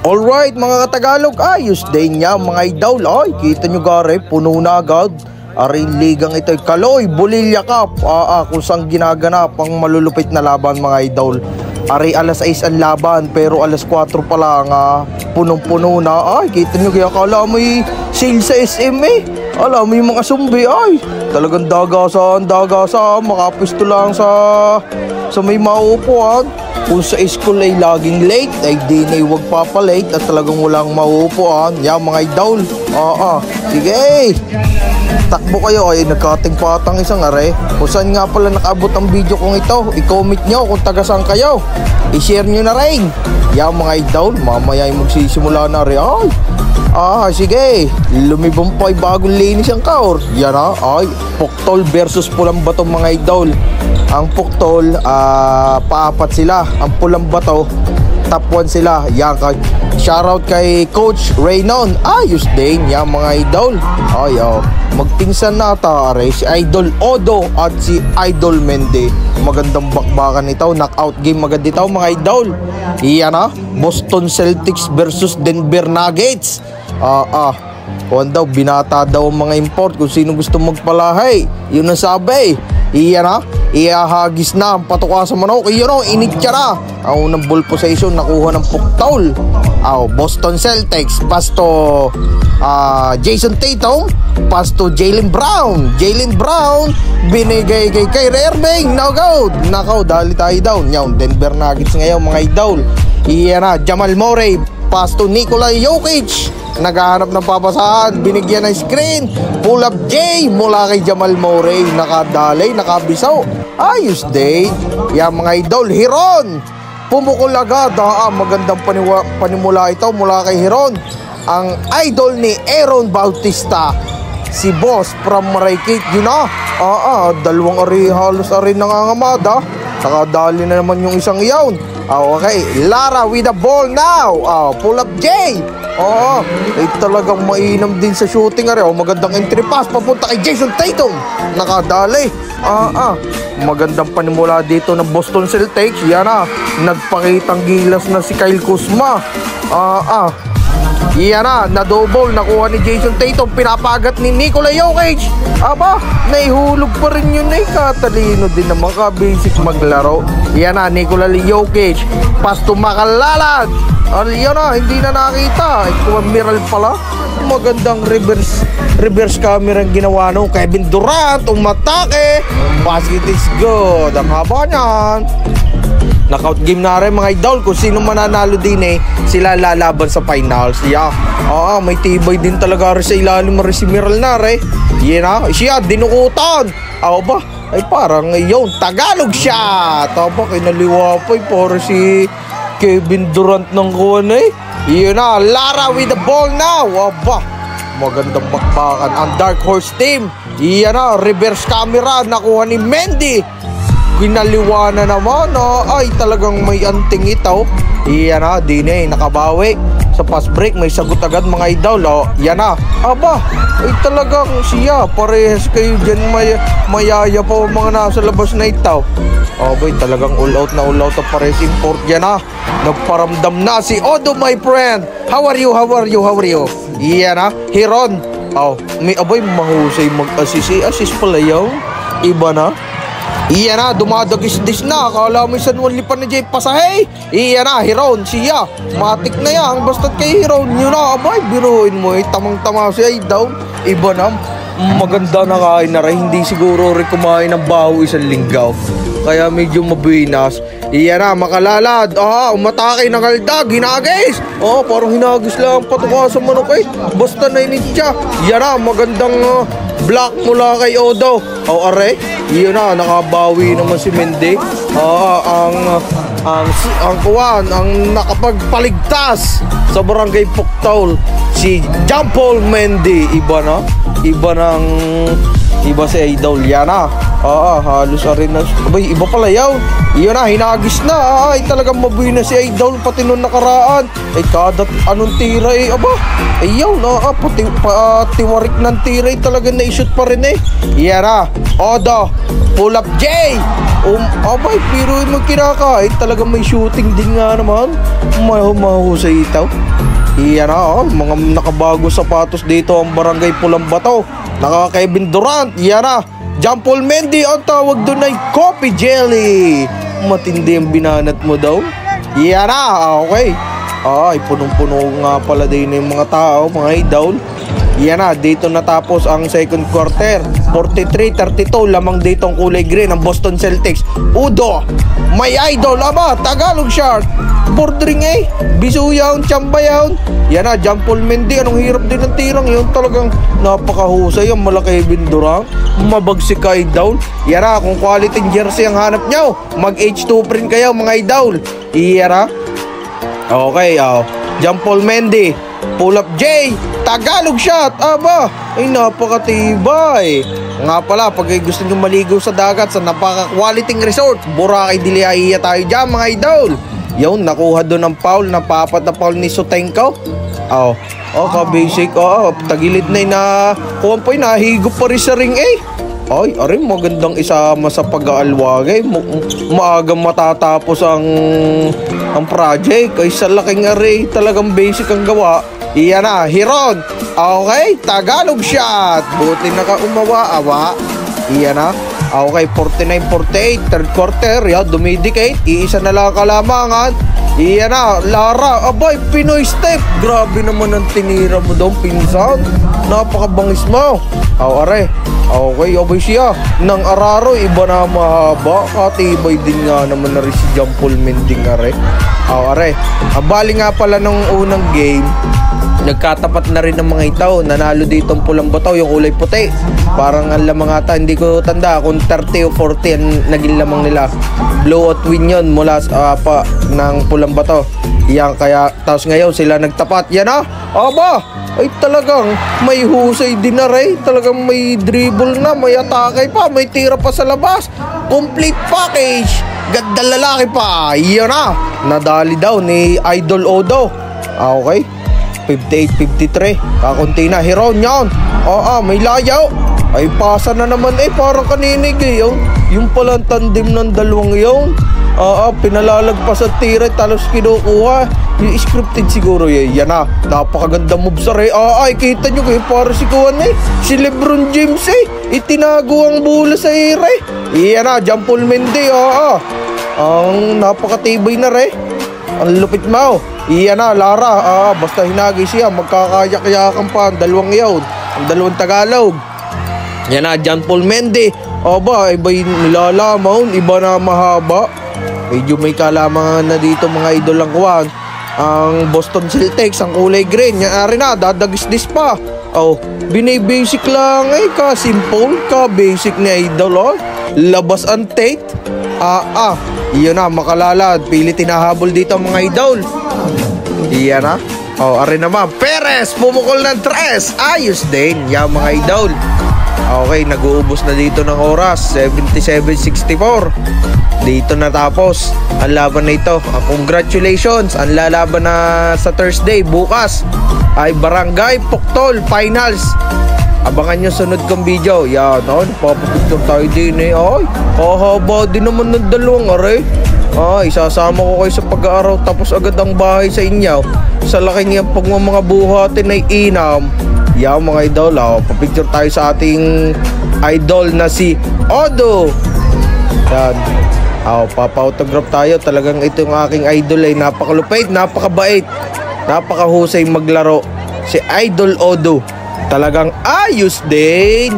Alright mga katagalog, ayos din niya mga idol. Ay, kita nyo gare, puno na agad. Aring ligang ito'y Kaloy Bolilla Cup, kung saan ginaganap ang malulupit na laban mga idol. Ari alas 6 ang laban pero alas 4 pa lang, punong-puno na. Ay, kita nyo, kaya akala may sale sa SM eh. Alam mo yung mga sumbi, ay talagang dagasan, makapisto lang sa may mauupuan. Kung sa school ay laging late, ay di na wag papalate at talagang walang mauupuan. Yan mga idol. Sige, takbo kayo. Ay, nagkating patang isang are. Kung saan nga pala nakaabot ang video kong ito, i-comment nyo kung taga-saan kayo. I-share nyo na rin. Yan mga idol, mamaya ay magsisimula na rin. Ay, sige, lumibong pa ay bagong linis ang kaor. Yan ay Puktol versus Pulang Bato mga idol. Ang Puktol, paapat sila. Ang Pulang Bato, top 1 sila. Yan, shoutout kay Coach Raynon. Ayos din, yan mga idol. Ay, magpinsan na ata, si Idol Odo at si Idol Mende. Magandang bakbakan ito, knockout game maganda ito mga idol. Yan Boston Celtics versus Denver Nuggets. Kuwan daw, binata daw ang mga import. Kung sino gusto magpalahay, yun ang sabi. Iyan iahagis na ang patuka sa manok. Iyan initya na. Ang unang ball possession nakuha ng Puktol. Boston Celtics, pasto Jason Tatum, pasto Jaylen Brown. Jaylen Brown binigay kay Kyrie Irving. Knockout, dali tayo down. Yung Denver Nuggets ngayon mga idol. Iyan Jamal Murray, pasto Nikola Jokic. Naghahanap ng papasahan, binigyan ng screen, pull up J mula kay Jamal Murray. Nakadalay, nakabisaw. Ayos day. Yan mga idol. Hiron, pumukol agad. Magandang panimula ito mula kay Hiron, ang idol ni Aaron Bautista, si Boss from Marikit. Yun dalawang ari, halos ari nangangamada. Nakadali na naman yung isang iyawn. Okay, Lara with the ball now. Pull up J. Talagang mainam din sa shooting. Magandang entry pass papunta kay Jason Tatum. Nakadali. Magandang panimula dito ng Boston Celtics. Yan nagpakitang gilas na si Kyle Kuzma. Yan na-double, nakuha ni Jason Tatum, pinapagat ni Nikola Jokic. Naihulog pa rin yun katalino din naman, ka-basic maglaro. Yan Nikola Jokic, pass to Makalalad. Yan hindi na nakita. Miral pala. Magandang reverse camera ang ginawa nung Kevin Durant. Umatake, basket is good. Ang haba niyan. Knockout game na rin mga idol. Kung sino mananalo din sila lalaban sa finals. May tibay din talaga rin sa ilalim rin si Miral na rin. Siya dinukutan. Ay parang ngayon Tagalog shot. Kinaliwa pa para si Kevin Durant ng kuwan Lara with the ball now. Magandang bakbakan ang Dark Horse team. Reverse camera nakuha ni Mendy. Kinaliwa na naman. Ay talagang may anting ito. Di nakabawi. Sa fast break may sagot agad mga idol. Ay talagang siya, parehas kayo dyan, mayaya pa mga nasa labas na ito. Talagang all out na parehas import yan Nagparamdam na si Odo my friend. How are you? Hiron. May mahusay mag-assist. Assist pala yun. Iba na. Dumadagis-dis na. Akala mo San Juan Lipan na Jay Pasahe. Hiron, siya. Matik na yan. Basta't kay Hiron, yun biruin mo tamang-tama siya down. Iba na. Maganda na kain na rin. Hindi siguro rin kumain ng baho isang linggaw. Kaya medyo mabinas. Makalalad. Umatake ng kalda. Ginagis. Parang hinagis lang patuka sa manok Basta na initya. Magandang block mula kay Odo. Nakabawi naman si Mendy. Ang nakapagpaligtas sa Barangay Puktol, si John Paul Mendy. Iba si idol. Halos arin na. Abay, iba pala yaw. Iyon na, hinagis na. Ay, talagang mabuhay na si Idol pati nung nakaraan. Ay, kada anong tira eh. Aba, ay yaw na. Tiwarik ng tira eh. Talagang na-shoot pa rin eh. Iyan na. Odo. Pull up J. Abay, pero yung kinakait. Talagang may shooting din nga naman. Mahusay itaw. Iyan na, mga nakabago sapatos dito ang Barangay Pulang Bato. Kevin Durant. Iyan na. John Paul Mendy, ang tawag doon ay Coffee Jelly. Matindi ang binanat mo daw. Yan na, okay. Ay, punong-puno nga pala din yung mga tao, mga idol. Yan na, dito natapos ang second quarter. 43-32, lamang dito ang kulay green ng Boston Celtics. Udo, may idol, aba, Tagalog Shark. Bordering eh, bisuyaw, tsambayaw. Yan na, John Paul Mendy, anong hirap din ng tirang yun. Talagang napakahusay ang malaki bindurang. Mabagsik ka idol. Yan na, kung quality jersey ang hanap nyo, mag H2 print kayo mga idol. Yan na. Okay, John Paul Mendy, pull up J, Tagalog shot. Aba, ay napakatibay. Nga pala, pag gusto nyo maligo sa dagat sa napaka-quality resort, Boracay Diliaya tayo dyan mga idol. Yun, nakuha doon ang foul, napapat na foul ni Sotenko. Ka-basic, tagilid na yun na kuwan na, higop pa rin sa ring eh. Ay, arin, magandang isama sa pag-aalwagay. Maagang matatapos ang project. Ay, sa laking array, talagang basic ang gawa. Iyan na, Hiron. Okay, Tagalog shot. Buti naka-umawa. Iyan na. Okay, 49-48, third quarter. Yan, dumidicate. Iisa na lang kalamangan. Iyan na, Lara. Abay, Pinoy step. Grabe naman ang tinira mo daw, pinsan. Napakabangis mo. Are. Okay, abay siya. Nang araro, iba na mahaba. Katibay din nga naman na rin si John Paul Mendy are. Are. Abali nga pala nung unang game, nagkatapat na rin ng mga itaw. Nanalo dito ang Pulang Bato, yung kulay puti. Parang ang lamang ata, hindi ko tanda kung 30 o 40 ang naging lamang nila. Blowout win yun mula pa ng Pulang Bato. Yan, kaya tapos ngayon sila nagtapat. Yan na, aba, ay talagang may husay din na rin. Talagang may dribble na, may atake pa, may tira pa sa labas. Complete package. Ganda lalaki pa. Yan na, nadali daw ni Idol Odo. Okay, 58-53. Kakunti na. Hiron yan. May layaw. Ay, pasa na naman eh. Parang kaninig eh. Yung palang tandem ng dalawang yun. Pinalalagpas at tira. Talos kinukuha. Yung scripted siguro eh. Yan na. Napakaganda moves eh. Ay, kita nyo kayo. Para si Kuwan eh. Si Lebron James eh. Itinago ang bola sa ere. Yan na. John Paul Mendy. Ang napakatibay na rin. Ang lupit mo. Iyan na, Lara. Basta hinagi siya, magkakayak-yakan pa ang dalawang yawn. Ang dalawang Tagalog. Yan na, John Paul Mendy. Aba, iba'y nilalamaw. Iba na mahaba. Medyo may kalamangan na dito mga idol ang kuwan. Ang Boston Celtics, ang kulay green. Yan rin na, dadagis-dis pa. Binay-basic lang eh. Ka-simple, ka-basic ni idol. Labas ang Tate. Iyon na, makalalad. Pilit tinahabol dito ang mga idol. Iyan na. Arin naman. Perez, pumukol ng 3. Ayos din. Yan mga idol. Okay, nag-uubos na dito ng oras. 77-64. Dito natapos ang laban na ito. Congratulations. Ang lalaban na sa Thursday, bukas, ay Barangay Puktol Finals. Abangan nyo sunod kong video. Yan, papapicture tayo din eh. Ay, haba din naman ng dalawang aray. Isasama ko kayo sa pag-aaraw tapos agad ang bahay sa inyo. Sa laki niya pag mga buhatin ay inam. Yan mga idol, papicture tayo sa ating idol na si Odo. Yan, papa-autograph tayo. Talagang ito yung aking idol ay napakalupait, napakabait, napakahusay maglaro. Si Idol Odo. Talagang ayos din.